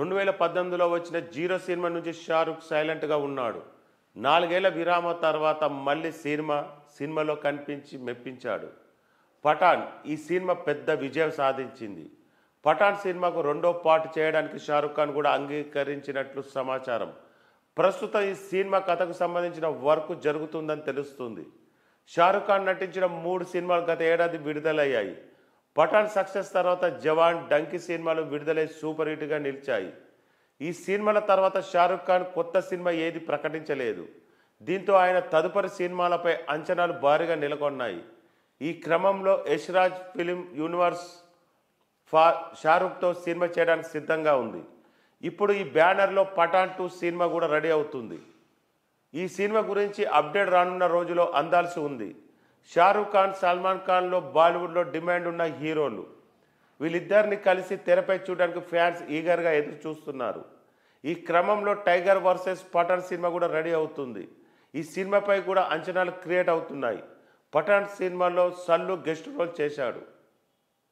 2018లో వచ్చిన zero cinema నుంచి షారుఖ్ సైలెంట్గా ఉన్నాడు. 4 ఏళ్ల విరామం తర్వాత మళ్ళీ సినిమాలో కనిపించి మెప్పించాడు. పఠాన్ ఈ సినిమా పెద్ద విజయం సాధించింది. పఠాన్ సినిమాకు రెండో పార్ట్ చేయడానికి షారుఖ్ ఖాన్ కూడా అంగీకరించినట్లు సమాచారం. ప్రస్తుతం ఈ సినిమా కథకు సంబంధించిన వర్క్ జరుగుతుందని తెలుస్తుంది. షారుఖ్ ఖాన్ నటించిన 3 సినిమాలు గత ఏడాది విడుదలయ్యాయి. పఠాన్ సక్సెస్ తర్వాత జవాన్, డంకీ సినిమాలు విడుదలై సూపర్ హిట్గా నిలిచాయి. ఈ సినిమాల తర్వాత షారుఖ్ ఖాన్ కొత్త సినిమా ఏది ప్రకటించలేదు. దీంతో ఆయన తదుపరి సినిమాలపై అంచనాలు భారీగా నెలకొన్నాయి. ఈ క్రమంలో యష్ రాజ్ ఫిలిం యూనివర్స్ షారుఖ్తో సినిమా చేయడానికి సిద్ధంగా ఉంది. ఇప్పుడు ఈ బ్యానర్లో పఠాన్ 2 సినిమా కూడా రెడీ అవుతుంది. ఈ సినిమా గురించి అప్డేట్ రానున్న రోజులో అందాల్సి ఉంది. షారుఖ్ ఖాన్, సల్మాన్ ఖాన్లో బాలీవుడ్లో డిమాండ్ ఉన్న హీరోలు. వీళ్ళిద్దరిని కలిసి తెరపై చూడడానికి ఫ్యాన్స్ ఈగర్గా ఎదురు చూస్తున్నారు. ఈ క్రమంలో టైగర్ వర్సెస్ పఠాన్ సినిమా కూడా రెడీ అవుతుంది. ఈ సినిమాపై కూడా అంచనాలు క్రియేట్ అవుతున్నాయి. పఠాన్ సినిమాలో సల్లు గెస్ట్ రోల్ చేశాడు.